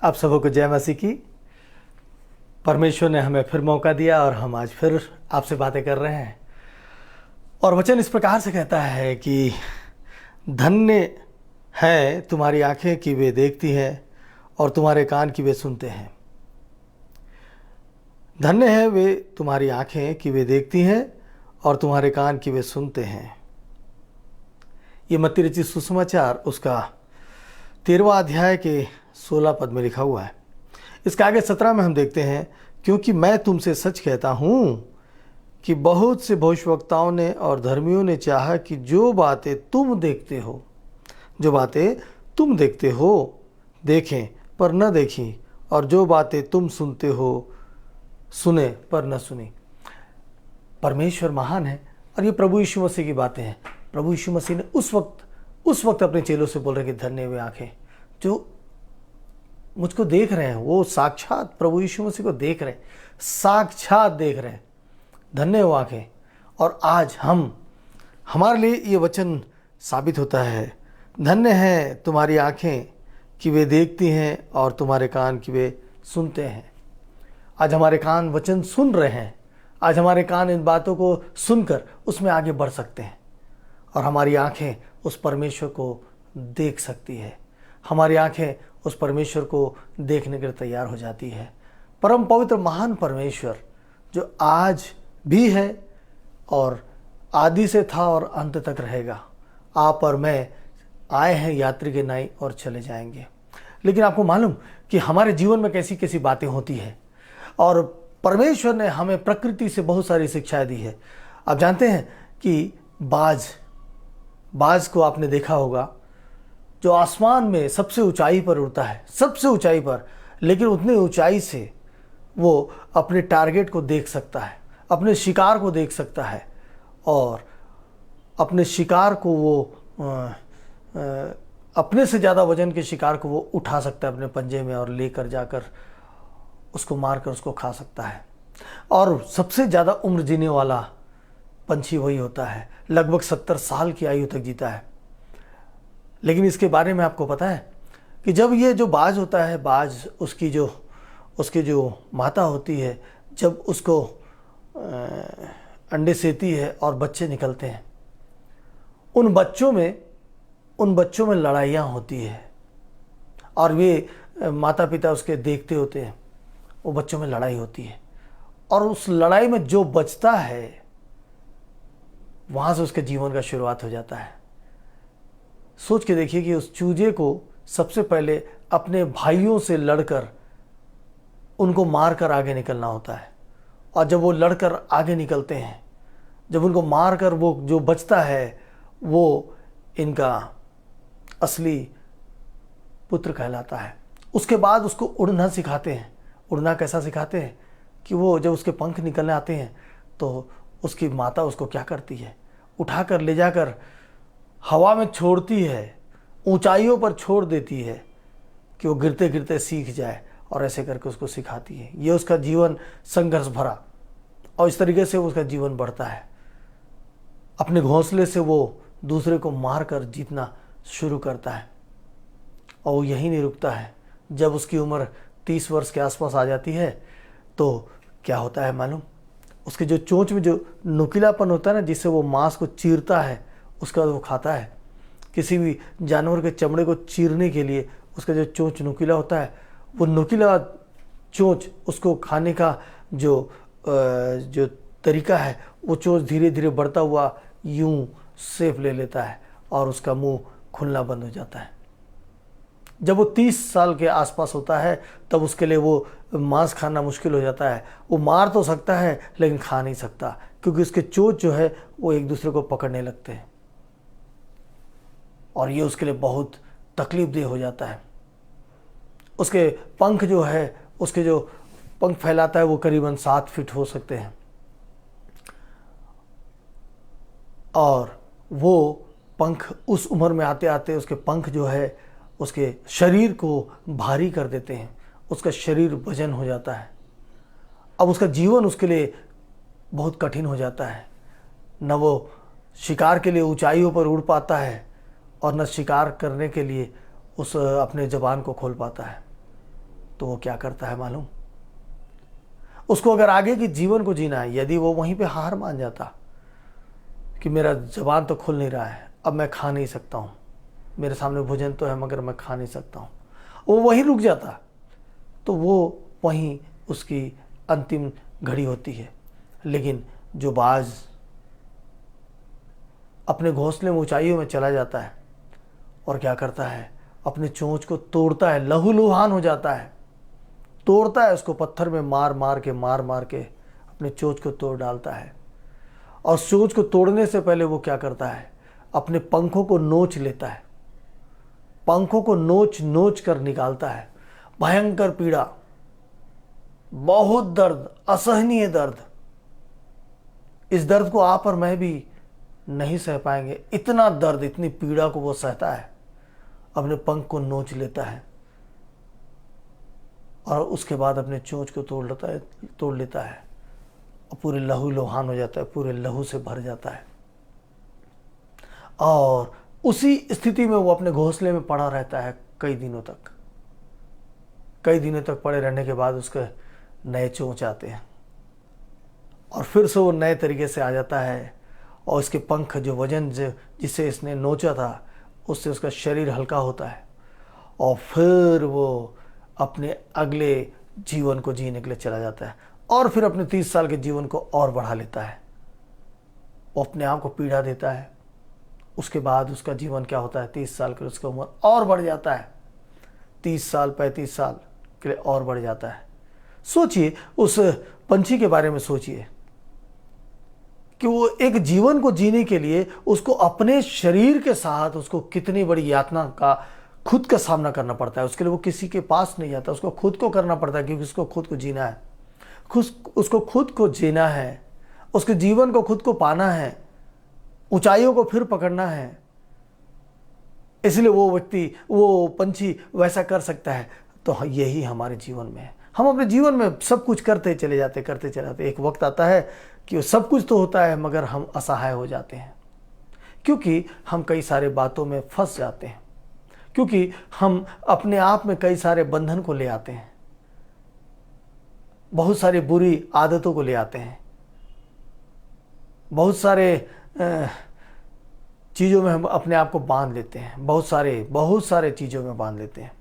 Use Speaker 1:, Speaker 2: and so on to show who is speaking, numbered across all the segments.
Speaker 1: आप सबको जय मसीह की। परमेश्वर ने हमें फिर मौका दिया और हम आज फिर आपसे बातें कर रहे हैं। और वचन इस प्रकार से कहता है कि धन्य है तुम्हारी आंखें कि वे देखती हैं और तुम्हारे कान कि वे सुनते हैं। धन्य है वे तुम्हारी आंखें कि वे देखती हैं और तुम्हारे कान कि वे सुनते हैं। ये मत्ती रचित सुसमाचार उसका 13वां अध्याय के 16 पद में लिखा हुआ है। इसके आगे 17 में हम देखते हैं, क्योंकि मैं तुमसे सच कहता हूं कि बहुत से भविष्यवक्ताओं ने और धर्मियों ने चाहा कि जो बातें तुम देखते हो देखें पर न देखी, और जो बातें तुम सुनते हो सुने पर न सुनी। परमेश्वर महान है और ये प्रभु यीशु मसीह की बातें हैं। प्रभु यीशु मसीह ने उस वक्त अपने चेलों से बोल रहे कि धन्य वे आंखें जो मुझको देख रहे हैं। वो साक्षात प्रभु यीशु मसीह को देख रहे हैं, साक्षात देख रहे हैं। धन्य वो आंखें। और आज हमारे लिए ये वचन साबित होता है, धन्य है तुम्हारी आंखें कि वे देखती हैं और तुम्हारे कान कि वे सुनते हैं। आज हमारे कान वचन सुन रहे हैं। आज हमारे कान इन बातों को सुनकर उसमें आगे बढ़ सकते हैं और हमारी आंखें उस परमेश्वर को देख सकती है। हमारी आंखें उस परमेश्वर को देखने के लिए तैयार हो जाती है। परम पवित्र महान परमेश्वर जो आज भी है और आदि से था और अंत तक रहेगा। आप और मैं आए हैं यात्री के नाई और चले जाएंगे। लेकिन आपको मालूम कि हमारे जीवन में कैसी कैसी बातें होती है और परमेश्वर ने हमें प्रकृति से बहुत सारी शिक्षाएं दी है। आप जानते हैं कि बाज को आपने देखा होगा, जो आसमान में सबसे ऊंचाई पर उड़ता है, सबसे ऊंचाई पर, लेकिन उतनी ऊंचाई से वो अपने टारगेट को देख सकता है, अपने शिकार को देख सकता है और अपने शिकार को वो अपने से ज़्यादा वजन के शिकार को वो उठा सकता है अपने पंजे में और लेकर जाकर उसको मारकर उसको खा सकता है। और सबसे ज़्यादा उम्र जीने वाला पंछी वही होता है, लगभग 70 साल की आयु तक जीता है। लेकिन इसके बारे में आपको पता है कि जब ये जो बाज होता है, बाज उसकी जो माता होती है, जब उसको अंडे सेती है और बच्चे निकलते हैं, उन बच्चों में लड़ाइयाँ होती है और वे माता पिता उसके देखते होते हैं। वो बच्चों में लड़ाई होती है और उस लड़ाई में जो बचता है वहाँ से उसके जीवन का शुरुआत हो जाता है। सोच के देखिए कि उस चूजे को सबसे पहले अपने भाइयों से लड़कर उनको मारकर आगे निकलना होता है। और जब वो लड़कर आगे निकलते हैं, जब उनको मारकर वो जो बचता है वो इनका असली पुत्र कहलाता है। उसके बाद उसको उड़ना सिखाते हैं। उड़ना कैसा सिखाते हैं कि वो जब उसके पंख निकलने आते हैं तो उसकी माता उसको क्या करती है, उठाकर ले जाकर हवा में छोड़ती है, ऊंचाइयों पर छोड़ देती है कि वो गिरते गिरते सीख जाए और ऐसे करके उसको सिखाती है। ये उसका जीवन संघर्ष भरा और इस तरीके से उसका जीवन बढ़ता है। अपने घोंसले से वो दूसरे को मार कर जीतना शुरू करता है और वो यही नहीं रुकता है। जब उसकी उम्र 30 वर्ष के आसपास आ जाती है तो क्या होता है मालूम, उसके जो चोंच में जो नुकीलापन होता है ना, जिससे वो मांस को चीरता है, उसके बाद वो खाता है। किसी भी जानवर के चमड़े को चीरने के लिए उसका जो चोंच नुकीला होता है, वो नुकीला चोंच उसको खाने का जो तरीका है, वो चोंच धीरे धीरे बढ़ता हुआ यूं शेप ले लेता है और उसका मुंह खुलना बंद हो जाता है। जब वो 30 साल के आसपास होता है तब उसके लिए वो मांस खाना मुश्किल हो जाता है। वो मार तो सकता है लेकिन खा नहीं सकता, क्योंकि उसके चोंच जो है वो एक दूसरे को पकड़ने लगते हैं और ये उसके लिए बहुत तकलीफदेह हो जाता है। उसके पंख जो है, उसके जो पंख फैलाता है वो करीबन 7 फीट हो सकते हैं और वो पंख उस उम्र में आते आते उसके पंख जो है उसके शरीर को भारी कर देते हैं। उसका शरीर वजन हो जाता है। अब उसका जीवन उसके लिए बहुत कठिन हो जाता है। न वो शिकार के लिए ऊंचाइयों पर उड़ पाता है और न शिकार करने के लिए उस अपने ज़बान को खोल पाता है। तो वो क्या करता है मालूम? उसको अगर आगे के जीवन को जीना है, यदि वो वहीं पे हार मान जाता कि मेरा जबान तो खुल नहीं रहा है, अब मैं खा नहीं सकता हूँ, मेरे सामने भोजन तो है मगर मैं खा नहीं सकता हूँ, वो वहीं रुक जाता, तो वो वहीं उसकी अंतिम घड़ी होती है। लेकिन जो बाज अपने घोंसले में ऊंचाइयों में चला जाता है और क्या करता है, अपने चोंच को तोड़ता है, लहूलुहान हो जाता है, तोड़ता है उसको, पत्थर में मार मार के अपने चोंच को तोड़ डालता है। और चोंच को तोड़ने से पहले वो क्या करता है, अपने पंखों को नोच लेता है, पंखों को नोच नोच कर निकालता है। भयंकर पीड़ा, बहुत दर्द, असहनीय दर्द। इस दर्द को आप और मैं भी नहीं सह पाएंगे, इतना दर्द, इतनी पीड़ा को वो सहता है, अपने पंख को नोच लेता है और उसके बाद अपने चोंच को तोड़ लेता है और पूरे लहू लुहान हो जाता है, पूरे लहू से भर जाता है। और उसी स्थिति में वो अपने घोंसले में पड़ा रहता है कई दिनों तक पड़े रहने के बाद उसके नए चोंच आते हैं और फिर से वो नए तरीके से आ जाता है और इसके पंख, जो वजन जिसे इसने नोचा था, उससे उसका शरीर हल्का होता है और फिर वो अपने अगले जीवन को जीने के लिए चला जाता है और फिर अपने 30 साल के जीवन को और बढ़ा लेता है। वो अपने आप को पीड़ा देता है। उसके बाद उसका जीवन क्या होता है, 30 साल के उसका उम्र और बढ़ जाता है, 30 साल 35 साल के लिए और बढ़ जाता है। सोचिए उस पंछी के बारे में, सोचिए कि वो एक जीवन को जीने के लिए उसको अपने शरीर के साथ उसको कितनी बड़ी यातना का खुद का सामना करना पड़ता है। उसके लिए वो किसी के पास नहीं जाता, उसको खुद को करना पड़ता है, क्योंकि उसको खुद को जीना है, उसको खुद को जीना है, उसके जीवन को खुद को पाना है, ऊंचाइयों को फिर पकड़ना है। इसलिए वो व्यक्ति, वो पंछी वैसा कर सकता है। तो यही हमारे जीवन में है। हम अपने जीवन में सब कुछ करते चले जाते। एक वक्त आता है कि सब कुछ तो होता है मगर हम असहाय हो जाते हैं, क्योंकि हम कई सारे बातों में फंस जाते हैं, क्योंकि हम अपने आप में कई सारे बंधन को ले आते हैं, बहुत सारी बुरी आदतों को ले आते हैं, बहुत सारे चीज़ों में हम अपने आप को बांध लेते हैं, बहुत सारे चीज़ों में बांध लेते हैं,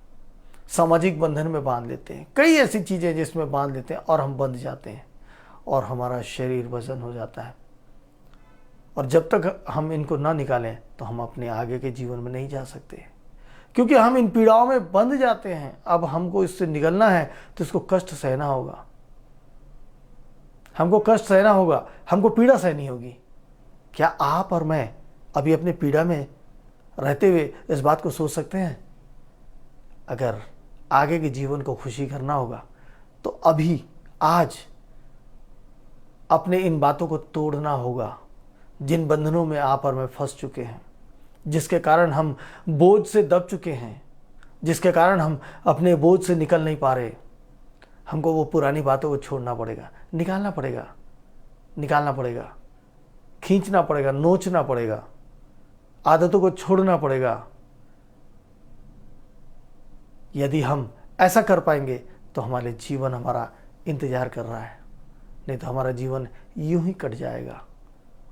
Speaker 1: सामाजिक बंधन में बांध लेते हैं, कई ऐसी चीज़ें जिसमें बांध लेते हैं और हम बंध जाते हैं और हमारा शरीर वजन हो जाता है। और जब तक हम इनको ना निकालें तो हम अपने आगे के जीवन में नहीं जा सकते, क्योंकि हम इन पीड़ाओं में बंध जाते हैं। अब हमको इससे निकलना है तो इसको कष्ट सहना होगा, हमको कष्ट सहना होगा, हमको पीड़ा सहनी होगी। क्या आप और मैं अभी अपनी पीड़ा में रहते हुए इस बात को सोच सकते हैं? अगर आगे के जीवन को खुशी करना होगा तो अभी आज अपने इन बातों को तोड़ना होगा, जिन बंधनों में आप और मैं फंस चुके हैं, जिसके कारण हम बोझ से दब चुके हैं, जिसके कारण हम अपने बोझ से निकल नहीं पा रहे। हमको वो पुरानी बातों को छोड़ना पड़ेगा, निकालना पड़ेगा, खींचना पड़ेगा, नोचना पड़ेगा, आदतों को छोड़ना पड़ेगा। यदि हम ऐसा कर पाएंगे तो हमारे जीवन हमारा इंतजार कर रहा है, नहीं तो हमारा जीवन यूं ही कट जाएगा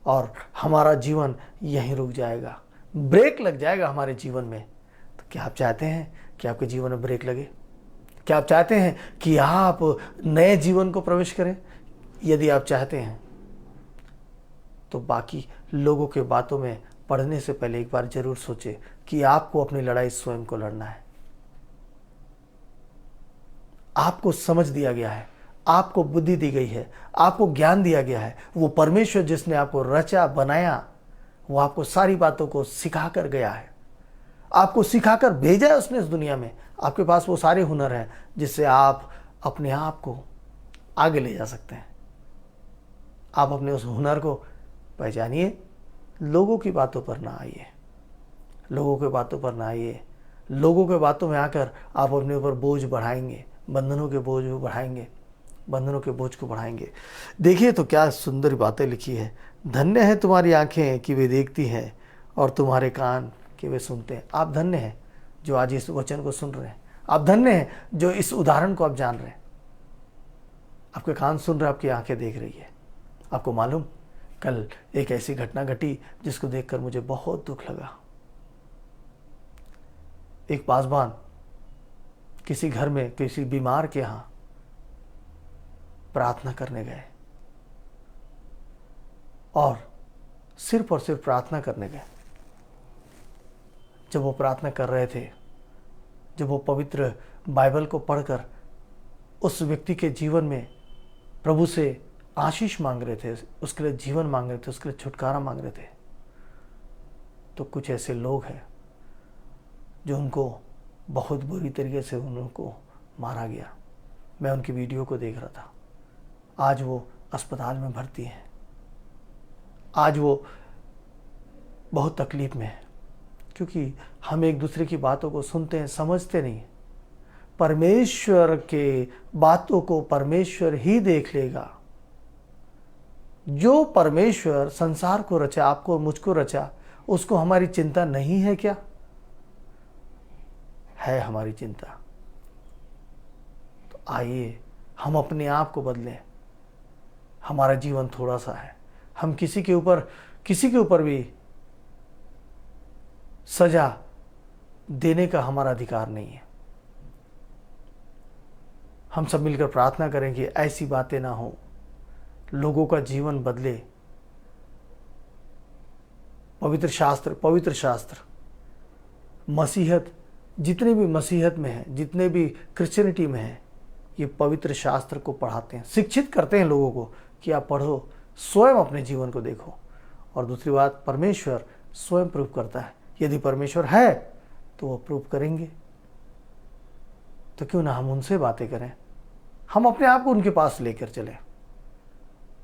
Speaker 1: और हमारा जीवन यहीं रुक जाएगा, ब्रेक लग जाएगा हमारे जीवन में। तो क्या आप चाहते हैं कि आपके जीवन में ब्रेक लगे? क्या आप चाहते हैं कि आप नए जीवन को प्रवेश करें? यदि आप चाहते हैं तो बाकी लोगों के बातों में पढ़ने से पहले एक बार जरूर सोचें कि आपको अपनी लड़ाई स्वयं को लड़ना है। आपको समझ दिया गया है, आपको बुद्धि दी गई है, आपको ज्ञान दिया गया है। वो परमेश्वर जिसने आपको रचा बनाया, वो आपको सारी बातों को सिखा कर गया है, आपको सिखाकर भेजा है उसने इस दुनिया में। आपके पास वो सारे हुनर हैं जिससे आप अपने आप को आगे ले जा सकते हैं। आप अपने उस हुनर को पहचानिए, लोगों की बातों पर ना आइए, लोगों के लोगों के बातों में आकर आप अपने ऊपर बोझ बढ़ाएंगे, बंधनों के बोझ को बढ़ाएंगे। देखिए तो क्या सुंदर बातें लिखी है। धन्य है तुम्हारी आंखें कि वे देखती हैं और तुम्हारे कान कि वे सुनते हैं। आप धन्य हैं जो आज इस वचन को सुन रहे हैं। आप धन्य हैं जो इस उदाहरण को आप जान रहे हैं। आपके कान सुन रहे, आपकी आंखें देख रही है। आपको मालूम, कल एक ऐसी घटना घटी जिसको देखकर मुझे बहुत दुख लगा। एक पासवान किसी घर में किसी बीमार के यहाँ प्रार्थना करने गए और सिर्फ प्रार्थना करने गए। जब वो प्रार्थना कर रहे थे, जब वो पवित्र बाइबल को पढ़कर उस व्यक्ति के जीवन में प्रभु से आशीष मांग रहे थे, उसके लिए जीवन मांग रहे थे, उसके लिए छुटकारा मांग रहे थे, तो कुछ ऐसे लोग हैं जो उनको बहुत बुरी तरीके से उनको मारा गया। मैं उनकी वीडियो को देख रहा था। आज वो अस्पताल में भर्ती हैं। आज वो बहुत तकलीफ में है, क्योंकि हम एक दूसरे की बातों को सुनते हैं, समझते नहीं। परमेश्वर के बातों को परमेश्वर ही देख लेगा। जो परमेश्वर संसार को रचा, आपको और मुझको रचा, उसको हमारी चिंता नहीं है क्या? है हमारी चिंता। तो आइए हम अपने आप को बदलें। हमारा जीवन थोड़ा सा है, हम किसी के ऊपर भी सजा देने का हमारा अधिकार नहीं है। हम सब मिलकर प्रार्थना करें कि ऐसी बातें ना हो, लोगों का जीवन बदले। पवित्र शास्त्र मसीहत, जितने भी मसीहत में हैं, जितने भी क्रिश्चियनिटी में हैं, ये पवित्र शास्त्र को पढ़ाते हैं, शिक्षित करते हैं लोगों को कि आप पढ़ो, स्वयं अपने जीवन को देखो। और दूसरी बात, परमेश्वर स्वयं प्रूव करता है। यदि परमेश्वर है तो वो प्रूव करेंगे। तो क्यों ना हम उनसे बातें करें, हम अपने आप को उनके पास लेकर चलें।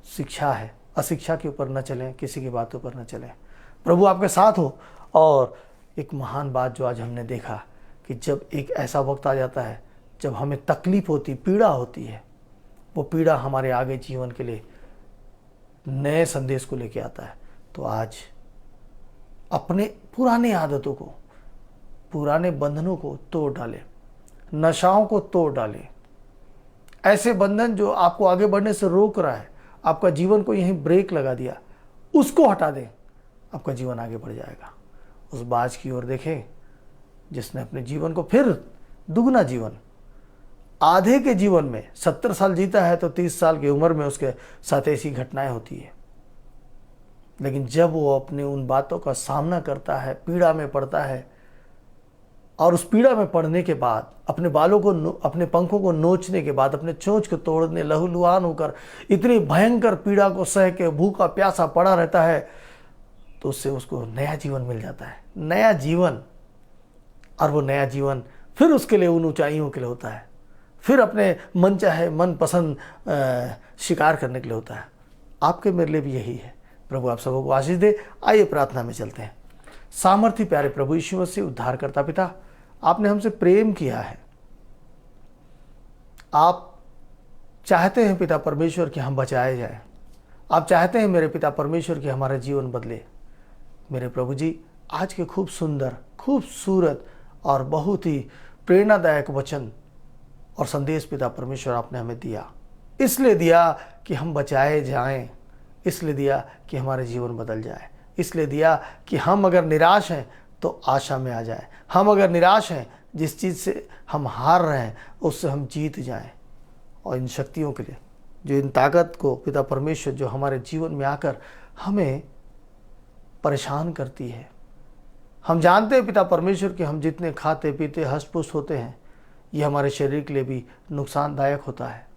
Speaker 1: शिक्षा है, अशिक्षा के ऊपर न चलें, किसी की बातों पर न चलें। प्रभु आपके साथ हो। और एक महान बात जो आज हमने देखा कि जब एक ऐसा वक्त आ जाता है जब हमें तकलीफ होती, पीड़ा होती है, वो पीड़ा हमारे आगे जीवन के लिए नए संदेश को लेके आता है। तो आज अपने पुराने आदतों को, पुराने बंधनों को तोड़ डालें, नशाओं को तोड़ डालें। ऐसे बंधन जो आपको आगे बढ़ने से रोक रहा है, आपका जीवन को यहीं ब्रेक लगा दिया, उसको हटा दें, आपका जीवन आगे बढ़ जाएगा। उस बाज की ओर देखें जिसने अपने जीवन को फिर दुगना जीवन, आधे के जीवन में 70 साल जीता है तो 30 साल की उम्र में उसके साथ ऐसी घटनाएं होती है। लेकिन जब वो अपने उन बातों का सामना करता है, पीड़ा में पड़ता है, और उस पीड़ा में पड़ने के बाद अपने बालों को, अपने पंखों को नोचने के बाद, अपने चोंच को तोड़ने लहूलुहान होकर इतनी भयंकर पीड़ा को सह के भूखा प्यासा पड़ा रहता है, तो उससे उसको नया जीवन मिल जाता है, नया जीवन। और वो नया जीवन फिर उसके लिए उन ऊंचाइयों के लिए होता है, फिर अपने मन चाहे मन पसंद शिकार करने के लिए होता है। आपके मेरे लिए भी यही है। प्रभु आप सबको आशीष दे। आइए प्रार्थना में चलते हैं। सामर्थी प्यारे प्रभु यीशु मसीह, उद्धार करता पिता, आपने हमसे प्रेम किया है। आप चाहते हैं पिता परमेश्वर कि हम बचाए जाएं। आप चाहते हैं मेरे पिता परमेश्वर कि हमारा जीवन बदले। मेरे प्रभु जी, आज के खूब सुंदर, खूबसूरत और बहुत ही प्रेरणादायक वचन और संदेश पिता परमेश्वर आपने हमें दिया। इसलिए दिया कि हम बचाए जाएं, इसलिए दिया कि हमारे जीवन बदल जाए, इसलिए दिया कि हम अगर निराश हैं तो आशा में आ जाए, हम अगर निराश हैं, जिस चीज़ से हम हार रहे हैं उससे हम जीत जाएं। और इन शक्तियों के लिए, जो इन ताकत को पिता परमेश्वर जो हमारे जीवन में आकर हमें परेशान करती है, हम जानते हैं पिता परमेश्वर कि हम जितने खाते पीते हष्ट-पुष्ट होते हैं, ये हमारे शरीर के लिए भी नुकसानदायक होता है।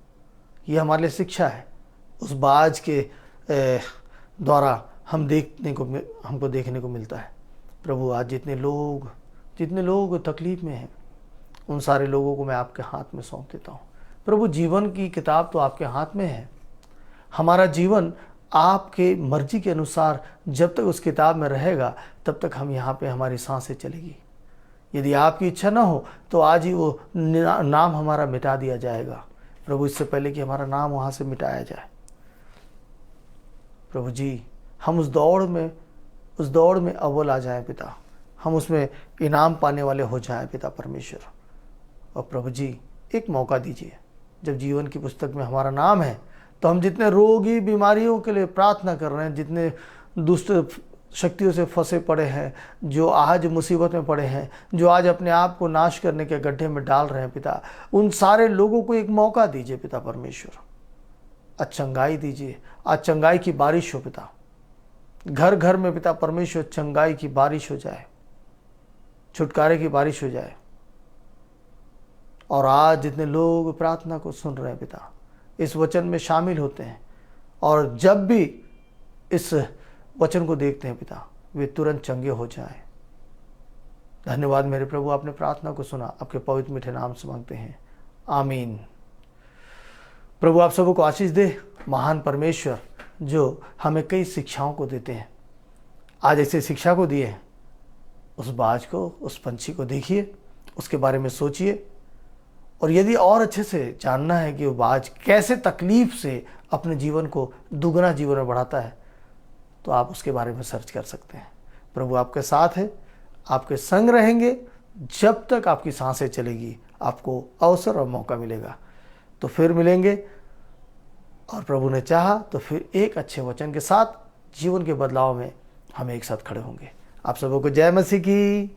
Speaker 1: ये हमारे लिए शिक्षा है। उस बाज के द्वारा हमको देखने को मिलता है। प्रभु आज जितने लोग तकलीफ में हैं, उन सारे लोगों को मैं आपके हाथ में सौंप देता हूँ। प्रभु, जीवन की किताब तो आपके हाथ में है। हमारा जीवन आपके मर्जी के अनुसार जब तक उस किताब में रहेगा, तब तक हम यहाँ पे हमारी सांसें चलेगी। यदि आपकी इच्छा ना हो तो आज ही वो नाम हमारा मिटा दिया जाएगा। प्रभु, इससे पहले कि हमारा नाम वहाँ से मिटाया जाए, प्रभु जी, हम उस दौड़ में अव्वल आ जाएं पिता। हम उसमें इनाम पाने वाले हो जाएं पिता परमेश्वर। और प्रभु जी एक मौका दीजिए, जब जीवन की पुस्तक में हमारा नाम है तो हम जितने रोगी बीमारियों के लिए प्रार्थना कर रहे हैं, जितने दुष्ट शक्तियों से फंसे पड़े हैं, जो आज मुसीबत में पड़े हैं, जो आज अपने आप को नाश करने के गड्ढे में डाल रहे हैं पिता, उन सारे लोगों को एक मौका दीजिए पिता परमेश्वर। आज चंगाई दीजिए, आज चंगाई की बारिश हो पिता, घर घर में पिता परमेश्वर चंगाई की बारिश हो जाए, छुटकारे की बारिश हो जाए। और आज जितने लोग प्रार्थना को सुन रहे हैं पिता, इस वचन में शामिल होते हैं और जब भी इस वचन को देखते हैं पिता, वे तुरंत चंगे हो जाएं। धन्यवाद मेरे प्रभु, आपने प्रार्थना को सुना, आपके पवित्र मीठे नाम से मांगते हैं, आमीन। प्रभु आप सबको आशीष दे। महान परमेश्वर जो हमें कई शिक्षाओं को देते हैं, आज ऐसे शिक्षा को दिए, उस बाज को, उस पंछी को देखिए, उसके बारे में सोचिए, और यदि और अच्छे से जानना है कि वो बाज कैसे तकलीफ से अपने जीवन को दुगना जीवन में बढ़ाता है, तो आप उसके बारे में सर्च कर सकते हैं। प्रभु आपके साथ है, आपके संग रहेंगे, जब तक आपकी सांसें चलेगी आपको अवसर और मौका मिलेगा। तो फिर मिलेंगे, और प्रभु ने चाहा तो फिर एक अच्छे वचन के साथ जीवन के बदलाव में हम एक साथ खड़े होंगे। आप सबों को जय मसीह की।